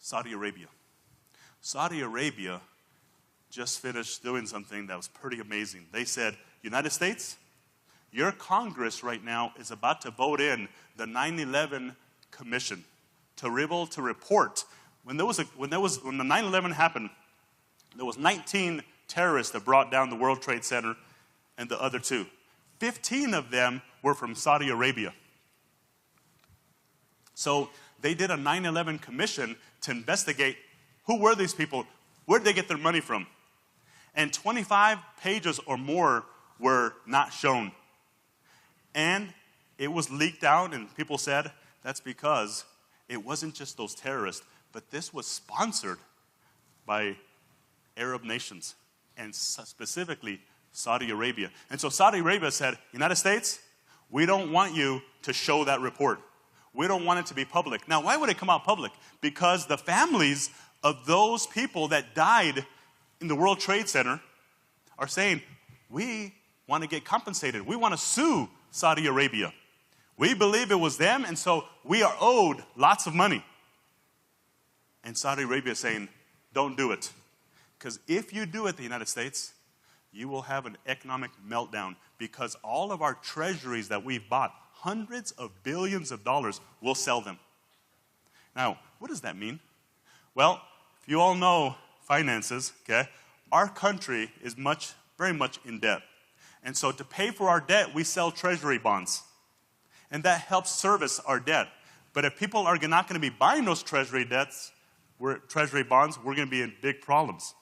Saudi Arabia. Saudi Arabia just finished doing something that was pretty amazing. They said, United States, your Congress right now is about to vote in the 9/11 Commission to be able to report. When the 9/11 happened, there was 19 terrorists that brought down the World Trade Center and the other two. 15 of them were from Saudi Arabia. So they did a 9/11 commission to investigate who were these people, where did they get their money from? And 25 pages or more were not shown. And it was leaked out, and people said that's because it wasn't just those terrorists, but this was sponsored by Arab nations, and specifically Saudi Arabia. And so Saudi Arabia said, United States, we don't want you to show that report. We don't want it to be public. Now, why would it come out public? Because the families of those people that died in the World Trade Center are saying, we want to get compensated. We want to sue Saudi Arabia. We believe it was them, and so we are owed lots of money. And Saudi Arabia is saying, don't do it. Because if you do it, the United States, you will have an economic meltdown, because all of our treasuries that we've bought, hundreds of billions of dollars, we'll sell them. Now, what does that mean? Well, if you all know finances, okay, our country is very much in debt. And so to pay for our debt, we sell treasury bonds. And that helps service our debt. But if people are not going to be buying those treasury bonds, we're going to be in big problems.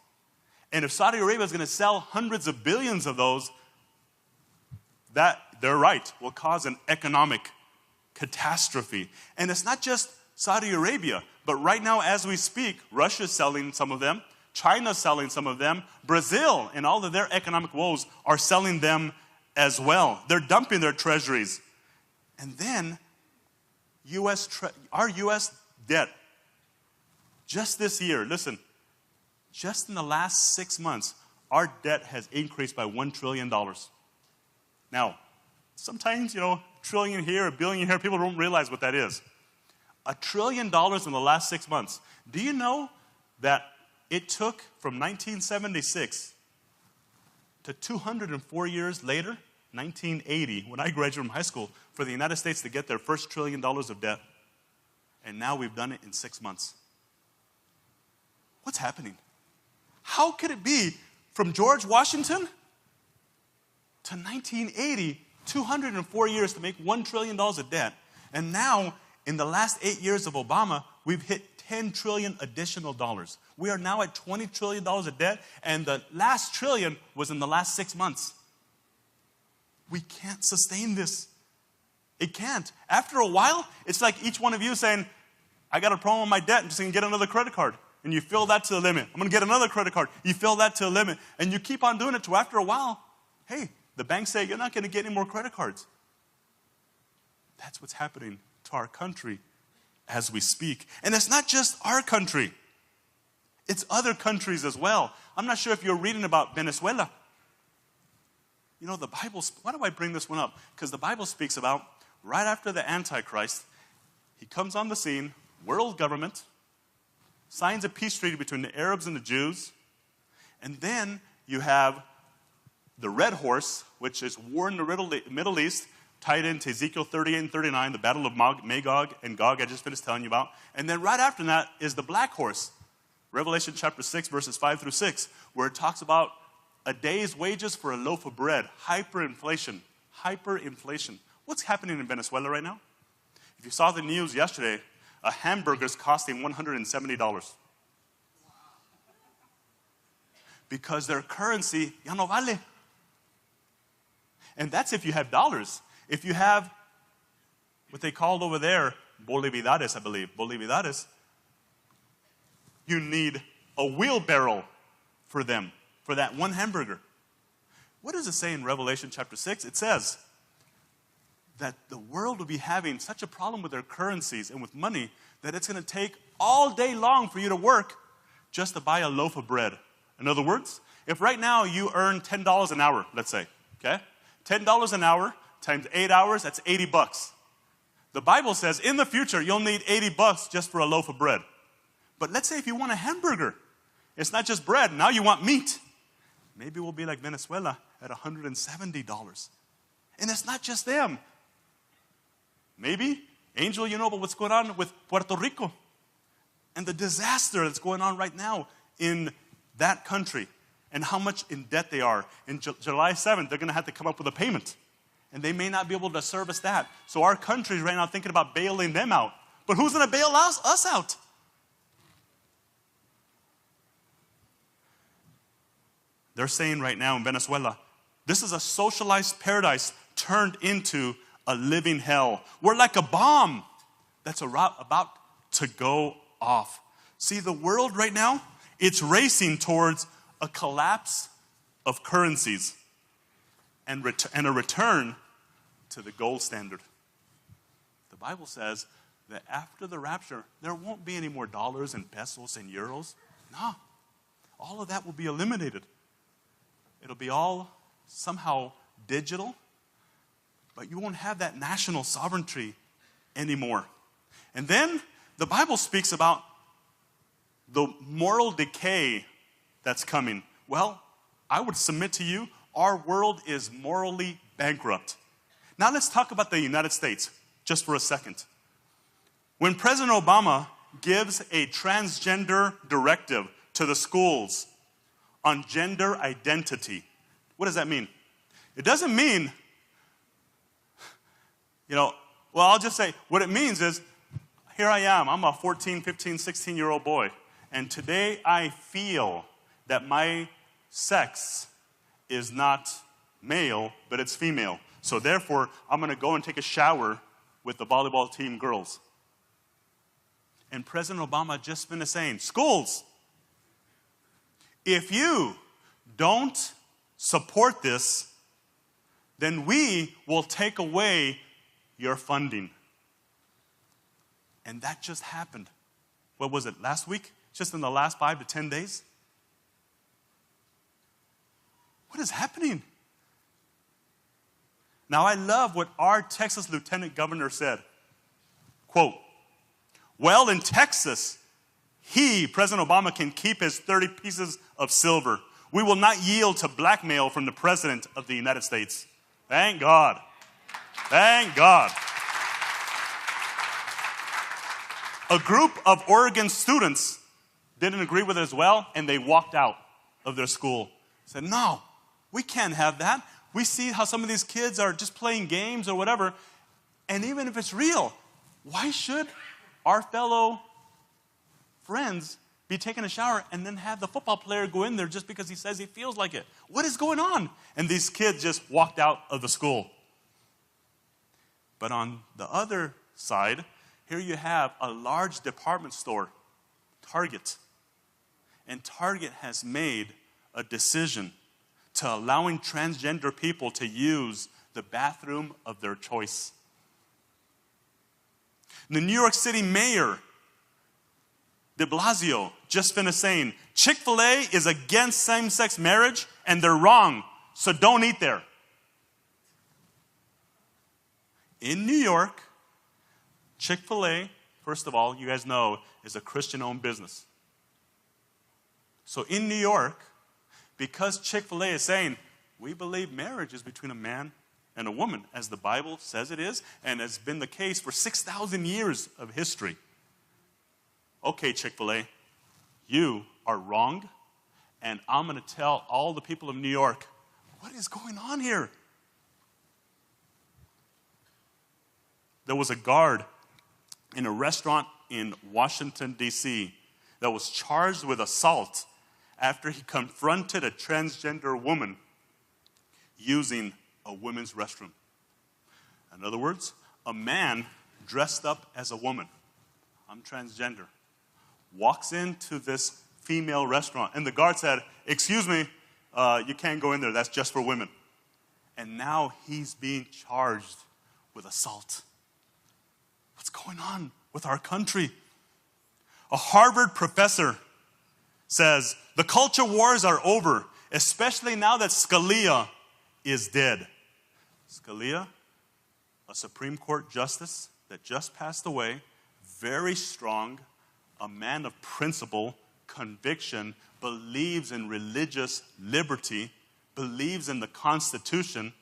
And if Saudi Arabia is going to sell hundreds of billions of those, that, they're right, will cause an economic catastrophe. And it's not just Saudi Arabia, but right now as we speak, Russia's selling some of them, China's selling some of them, Brazil and all of their economic woes are selling them as well. They're dumping their treasuries. And then our U.S. debt, just this year, listen, just in the last 6 months, our debt has increased by $1 trillion. Now, sometimes, trillion here, a billion here, people don't realize what that is. $1 trillion in the last 6 months. Do you know that it took from 1976 to 204 years later, 1980, when I graduated from high school, for the United States to get their first $1 trillion of debt? And now we've done it in 6 months. What's happening? How could it be from George Washington to 1980, 204 years to make $1 trillion of debt, and now in the last 8 years of Obama, we've hit $10 trillion additional dollars. We are now at $20 trillion of debt, and the last trillion was in the last 6 months. We can't sustain this. It can't. After a while, it's like each one of you saying, I got a problem with my debt, I'm just going to get another credit card. And you fill that to the limit. I'm going to get another credit card. You fill that to the limit. And you keep on doing it to after a while, hey, the banks say you're not going to get any more credit cards. That's what's happening to our country as we speak. And it's not just our country. It's other countries as well. I'm not sure if you're reading about Venezuela. The Bible, why do I bring this one up? Because the Bible speaks about right after the Antichrist, he comes on the scene, world government, signs a peace treaty between the Arabs and the Jews, and then you have the red horse, which is war in the Middle East, tied into Ezekiel 38 and 39, the battle of Magog and Gog I just finished telling you about. And then right after that is the black horse, Revelation chapter 6, verses 5 through 6, where it talks about a day's wages for a loaf of bread, hyperinflation. What's happening in Venezuela right now? If you saw the news yesterday, a hamburger is costing $170. Because their currency, ya no vale. And that's if you have dollars. If you have what they called over there, bolividares, I believe, bolividares, you need a wheelbarrow for them, for that one hamburger. What does it say in Revelation chapter 6? It says that the world will be having such a problem with their currencies and with money that it's going to take all day long for you to work just to buy a loaf of bread. In other words, if right now you earn $10 an hour, let's say, okay? $10 an hour times 8 hours, that's $80. The Bible says in the future you'll need $80 just for a loaf of bread. But let's say if you want a hamburger, it's not just bread. Now you want meat. Maybe we'll be like Venezuela at $170. And it's not just them. Maybe, Angel, you know about what's going on with Puerto Rico and the disaster that's going on right now in that country and how much in debt they are. In July 7th, they're going to have to come up with a payment. And they may not be able to service that. So our country is right now thinking about bailing them out. But who's going to bail us out? They're saying right now in Venezuela, this is a socialized paradise turned into a living hell. We're like a bomb that's about to go off. See, the world right now, it's racing towards a collapse of currencies and a return to the gold standard. The Bible says that after the rapture, there won't be any more dollars and pesos and euros. No, all of that will be eliminated. It'll be all somehow digital, but you won't have that national sovereignty anymore. And then the Bible speaks about the moral decay that's coming. Well, I would submit to you, our world is morally bankrupt. Now let's talk about the United States just for a second. When President Obama gives a transgender directive to the schools on gender identity, what does that mean? It doesn't mean, well, I'll just say, what it means is, here I am, I'm a 14, 15, 16-year-old boy, and today I feel that my sex is not male, but it's female. So therefore, I'm going to go and take a shower with the volleyball team girls. And President Obama just finished saying, schools, if you don't support this, then we will take away your funding. And that just happened. What was it, last week? Just in the last 5 to 10 days? What is happening? Now, I love what our Texas Lieutenant Governor said. Quote, well, in Texas, President Obama, can keep his 30 pieces of silver. We will not yield to blackmail from the President of the United States. Thank God. Thank God. A group of Oregon students didn't agree with it as well, and they walked out of their school. Said, no, we can't have that. We see how some of these kids are just playing games or whatever, and even if it's real, why should our fellow friends be taking a shower and then have the football player go in there just because he says he feels like it? What is going on? And these kids just walked out of the school. But on the other side, here you have a large department store, Target. And Target has made a decision to allowing transgender people to use the bathroom of their choice. The New York City mayor, de Blasio, just finished saying, Chick-fil-A is against same-sex marriage and they're wrong, so don't eat there. In New York, Chick-fil-A, first of all, you guys know, is a Christian-owned business. So in New York, because Chick-fil-A is saying, we believe marriage is between a man and a woman, as the Bible says it is, and has been the case for 6,000 years of history. Okay, Chick-fil-A, you are wrong, and I'm going to tell all the people of New York, what is going on here? There was a guard in a restaurant in Washington, D.C. that was charged with assault after he confronted a transgender woman using a women's restroom. In other words, a man dressed up as a woman, I'm transgender, walks into this female restaurant, and the guard said, excuse me, you can't go in there, that's just for women. And now he's being charged with assault. What's going on with our country? A Harvard professor says, the culture wars are over, especially now that Scalia is dead. Scalia, a Supreme Court justice that just passed away, very strong, a man of principle, conviction, believes in religious liberty, believes in the Constitution,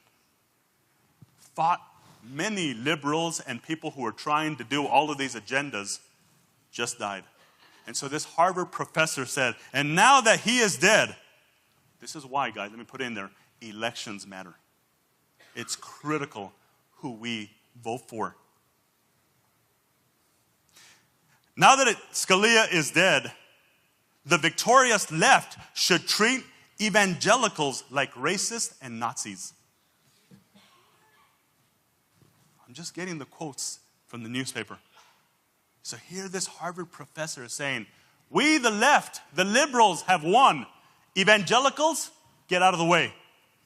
fought many liberals and people who were trying to do all of these agendas, just died. And so this Harvard professor said, and now that he is dead, this is why, guys, let me put it in there, elections matter. It's critical who we vote for. Now that Scalia is dead, the victorious left should treat evangelicals like racists and Nazis. I'm just getting the quotes from the newspaper. So here this Harvard professor is saying, we, the left, the liberals, have won. Evangelicals, get out of the way.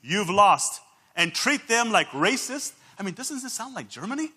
You've lost. And treat them like racists. I mean, doesn't this sound like Germany?